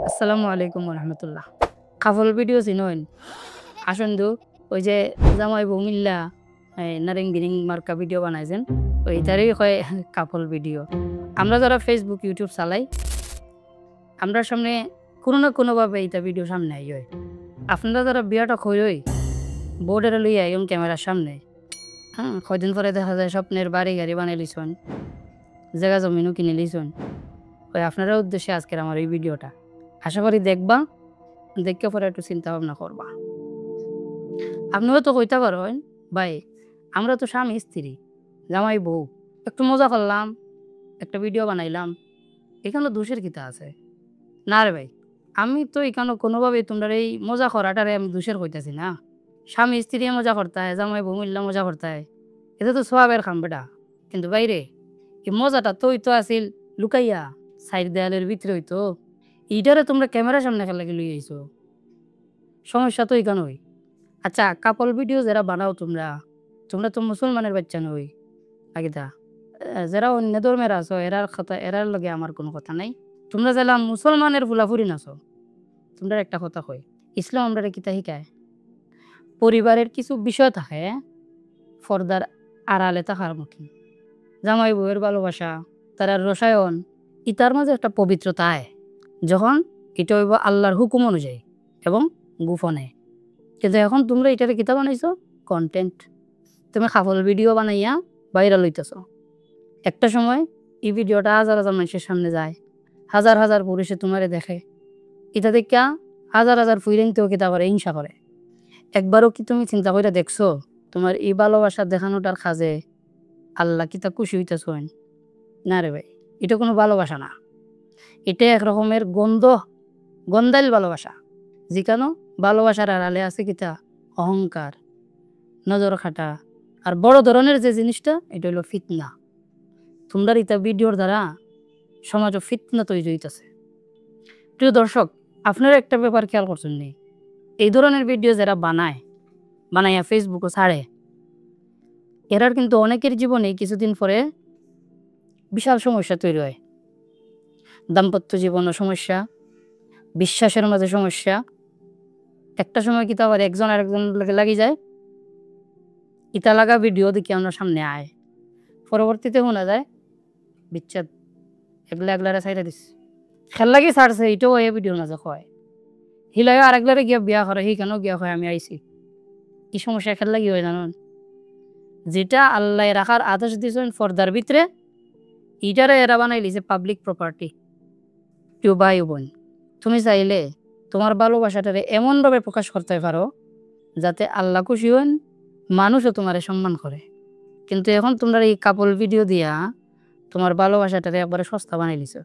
আসসালামু আলাইকুম রহমতুল্লাহ। কাফল ভিডিও চিনইন আসুন দু ওই যে জামাই বউ মিল্লা নারিং বিরিং মার্কা ভিডিও বানাইছেন ওইটারই কয় কাফল ভিডিও। আমরা যারা ফেসবুক ইউটিউব চালাই আমরা সামনে কোনো না কোনোভাবে এইটা ভিডিও সামনে আই হয়। আপনারা যারা বিয়াটা খই বোর্ডের লইয়া এম ক্যামেরার সামনে কয়দিন পরে দেখা যায় স্বপ্নের বাড়ি গাড়ি বানাই লিছুন, জায়গা জমিনও কিনে লিছুন। ওই আপনারা উদ্দেশ্যে আজকের আমার এই ভিডিওটা আশা করি দেখবা, দেখে পরে একটু চিন্তা ভাবনা করবা। আপনিও তো কইতে পারেন ভাই আমরা তো স্বামী স্ত্রী জামাই বউ একটু মজা করলাম, একটা ভিডিও বানাইলাম, এখানে দোষের কিতা আছে? না রে ভাই, আমি তো এখানে কোনোভাবেই তোমরা এই মজা করাটারে আমি দোষের কইতাছি না। স্বামী স্ত্রী মজা করতে হয়, জামাই বউ মিল্লা মজা করতে হয়, এটা তো সোয়াবের খাম বেটা। কিন্তু বাইরে এই মজাটা তো হইতো আসিল লুকাইয়া সাইড দেয়ালের ভিতরে হইতো। এইটারে তোমরা ক্যামেরার সামনে খেলাকে লই আইছো, সমস্যা তো এখানে হই। আচ্ছা কাপল ভিডিও যারা বানাও তোমরা তোমরা তো মুসলমানের বাচ্চা নই আগিতা, যারা অন্য ধর্মের আছো এরার কথা এরার লগে আমার কোনো কথা নাই। তোমরা যারা মুসলমানের ফুলাফুরি নাছো তোমরা একটা কথা কই, ইসলাম আমরা কিতা শিখায় পরিবারের কিছু বিষয় থাকে পর্দার আড়ালে থাকার মতন। জামাই বউয়ের ভালোবাসা, তারা রসায়ন, ইতার মাঝে একটা পবিত্রতা আয় যখন এটা হইব আল্লাহর হুকুম অনুযায়ী এবং গোপনে। কিন্তু এখন তোমরা এটারে কিতা বানাইছো কন্টেন্ট। তুমি কাপল ভিডিও বানাইয়া বাইরে লইতেছ। একটা সময় এই ভিডিওটা হাজার হাজার মানুষের সামনে যায়, হাজার হাজার পুরুষে তোমারে দেখে, এটা দেখা হাজার হাজার ফুইরেনতেও কিতা করে হিংসা করে। একবারও কি তুমি চিন্তা করে দেখছো তোমার এই ভালোবাসা দেখানোটার কাজে আল্লাহ কিতা খুশি হইতেছেন? না রে ভাই, এটা কোনো ভালোবাসা না, এটা এক রকমের গন্ধাইল ভালোবাসা। যেখানে ভালোবাসার আড়ালে আছে কিতা অহংকার, নজর খাটা, আর বড় ধরনের যে জিনিসটা এটা হলো ফিতনা। তোমরা ইতা ভিডিওর দ্বারা সমাজও ফিতনা তৈরি হইতেছে। প্রিয় দর্শক, আপনারা একটা ব্যাপার খেয়াল করছেন নি, এই ধরনের ভিডিও যারা বানাইয়া ফেসবুকও ছাড়ে এরার কিন্তু অনেকের জীবনে কিছুদিন পরে বিশাল সমস্যা তৈরি হয়। দাম্পত্য জীবনও সমস্যা, বিশ্বাসের মাঝে সমস্যা। একটা সময় কিতা আবার একজন আরেকজন লাগি যায়, ইতা লাগা ভিডিও দেখি আমরা সামনে আয়, পরবর্তীতে শোনা যায় বিচ্ছেদ। এগলারে সাইডে দিস খেল লাগি ছাড়ছে, এটাও এই ভিডিওর মাঝে কয়। হিলাইও আরেকলারে গিয়া বিয়া করে, কেন গিয়া কয় আমি আইছি। কি সমস্যা খেল লাগি হয় জানুন? যেটা আল্লাহ রাখার আদেশ দিয়েছেন পর্দার ভিতরে, ইটারে এরা বানাই লিছে পাবলিক প্রপার্টি। কেউ ভাই বোন, তুমি চাইলে তোমার ভালোবাসাটারে এমনভাবে প্রকাশ করতে পারো যাতে আল্লাহ খুশি হন, মানুষও তোমারে সম্মান করে। কিন্তু এখন তোমরা এই কাপল ভিডিও দিয়া তোমার ভালোবাসাটারে একবারে সস্তা বানাই লিছো।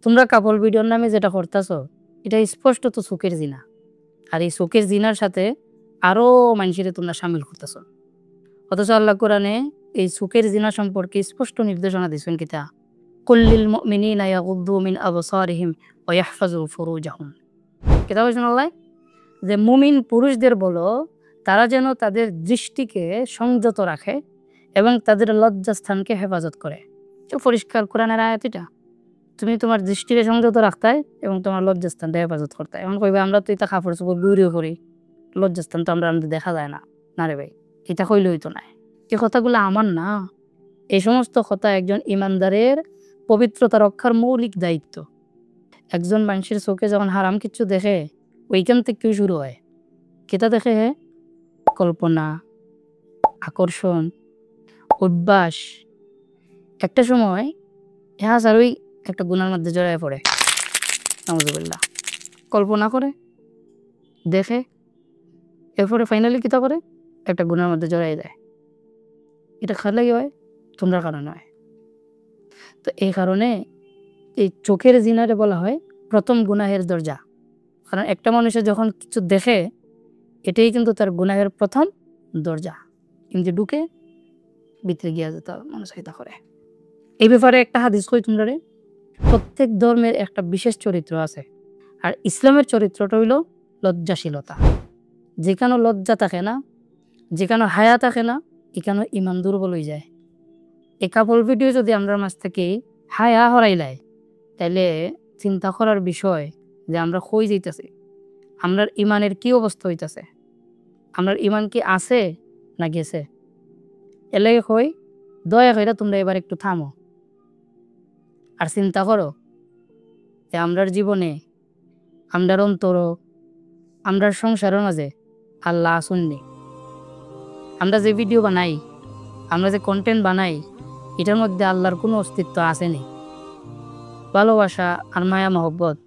তোমরা কাপল ভিডিওর নামে যেটা করতেছ এটা স্পষ্ট তো চোখের জিনা, আর এই চোখের জিনার সাথে আরও মানুষের তোমরা সামিল করতেছ। অথচ আল্লাহ কোরআনে এই চোখের জিনা সম্পর্কে স্পষ্ট নির্দেশনা দিয়েছেন কিতা, কুল্লিল মুমিনিনা ইয়াগুদ্দু মিন আবসারিহিম ওয়া ইয়াহফাযু ফুরুজাহুম। কিতা বলছেন আল্লাহ যে মুমিন পুরুষদের বলো তারা যেন তাদের দৃষ্টিকে সংযত রাখে এবং তাদের লজ্জাস্থানকে হেফাজত করে। পরিষ্কার কোরআনের আয়াত এটা। তুমি তোমার দৃষ্টিকে সংযত রাখতে এবং তোমার লজ্জাস্থানটা হেফাজত করতে। এখন কইবে আমরা তো এটা কাপড় চোপড় দূরেও করি, লজ্জাস্থান তো আমরা দেখা যায় না। না রে ভাই, এটা কইলে হইতো না। এই কথাগুলো আমার না, এই সমস্ত কথা একজন ইমানদারের পবিত্রতা রক্ষার মৌলিক দায়িত্ব। একজন মানুষের চোখে যখন হারাম কিছু দেখে ওইখান থেকেও শুরু হয়। কেতা দেখে কল্পনা, আকর্ষণ, অভ্যাস। একটা সময় আর ওই একটা গুনার মধ্যে জড়ায় পড়ে, নাউজুবিল্লাহ। কল্পনা করে, দেখে, এরপরে ফাইনালি কিতা করে একটা গুনার মধ্যে জড়াই যায়। এটা খালে কি হয়? তোমরা কারণে হয়। তো এই কারণে এই চোখের জিনারে বলা হয় প্রথম গুনাহের দরজা। কারণ একটা মানুষের যখন কিছু দেখে এটাই কিন্তু তার গুনাহের প্রথম দরজা, কিন্তু ঢুকে ভিতরে গিয়া যেতে মানুষ চিন্তা করে। এই ব্যাপারে একটা হাদিস কই তোমরা রে, প্রত্যেক ধর্মের একটা বিশেষ চরিত্র আছে, আর ইসলামের চরিত্রটা হইল লজ্জাশীলতা। যেখানে লজ্জা থাকে না, যেখানে হায়া থাকে না, এখানে ইমান দুর্বল হয়ে যায়। এই কাপল ভিডিও যদি আমরা মাঝ থেকে হায়া হরাই লাই তাইলে চিন্তা করার বিষয় যে আমরা কই যাইতেছি, আমরার ইমানের কি অবস্থা হইতেছে, আমরার ইমান কি আছে না গেছে। এর লাগে কই দয়া কইরা তোমরা এবার একটু থামো আর চিন্তা করো যে আমরার জীবনে, আমরার অন্তর, আমরার সংসারের মাঝে আল্লাহ আসুননি। আমরা যে ভিডিও বানাই, আমরা যে কন্টেন্ট বানাই, এটার মধ্যে আল্লাহর কোনো অস্তিত্ব আসেনি। ভালোবাসা আর মায়া মহব্বত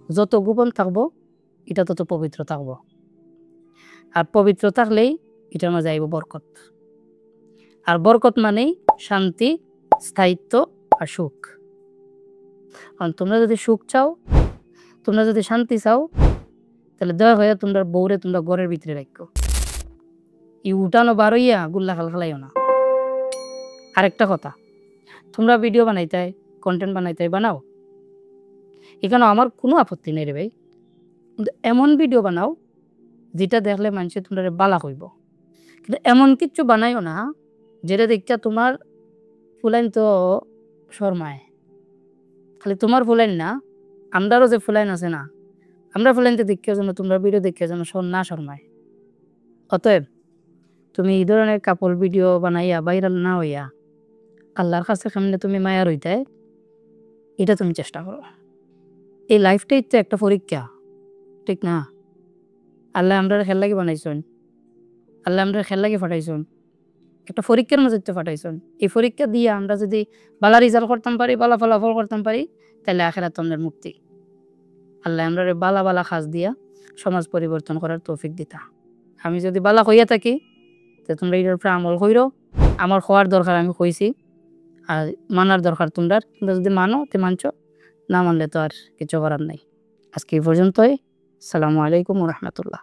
যত গোপন থাকবো এটা তত পবিত্র থাকবো, আর পবিত্র থাকলেই এটার মাঝে আইব বরকত। আর বরকত মানেই শান্তি, স্থায়িত্ব আর সুখ। কারণ তোমরা যদি সুখ চাও, তোমরা যদি শান্তি চাও, তাহলে দয়া হয়ে তোমরা বউরে তোমরা ঘরের ভিতরে রাখো। ই উঠানো বারইয়া গুল্লা খাল খালাইও না। আরেকটা কথা, তোমরা ভিডিও বানাইতে, কন্টেন্ট বানাইতে বানাও, এখানে আমার কোনো আপত্তি নেই রে ভাই, কিন্তু এমন ভিডিও বানাও যেটা দেখলে মানুষের তোমরা বালা কইব। কিন্তু এমন কিচ্ছু বানাইও না যেটা দেখতে তোমার ফুলাইন তো শর্মায়। খালি তোমার ফুলাইন না, আমরারও যে ফুলাইন আছে না, আমরা ফুলাইনতে দেখিও যেন তোমরা ভিডিও দেখিও যেন না শর্মায়। অতএব তুমি এই ধরনের কাপড় ভিডিও বানাইয়া ভাইরাল না হইয়া আল্লাহর কাছে সামনে তুমি মায়া রইতে, এটা তুমি চেষ্টা করো। এই লাইফটাই তো একটা পরীক্ষা, ঠিক না? আল্লাহ আমরা খেল লাগে বানাইছেন, আল্লাহ আমরা খেল লাগে ফাটাইছেন, একটা পরীক্ষার মাঝে তো ফাটাইছেন। এই পরীক্ষা দিয়ে আমরা যদি ভালো রেজাল্ট করতাম পারি, ভালো ফলাফল করতাম পারি, তাহলে আখিরাত আমাদের মুক্তি। আল্লাহ আমরা বালা বালা খাস দিয়া সমাজ পরিবর্তন করার তৌফিক দিতা। আমি যদি বালা হইয়া থাকি, তো তোমরা এটার উপরে আমল কইরো। আমার হওয়ার দরকার আমি কইছি, আর মানার দরকার তোমরা। তোমরা যদি মানো তো মানছো, না মানলে তো আর কিছু করার নাই। আজকে এই পর্যন্তই। আসসালামু আলাইকুম ওয়া রাহমাতুল্লাহ।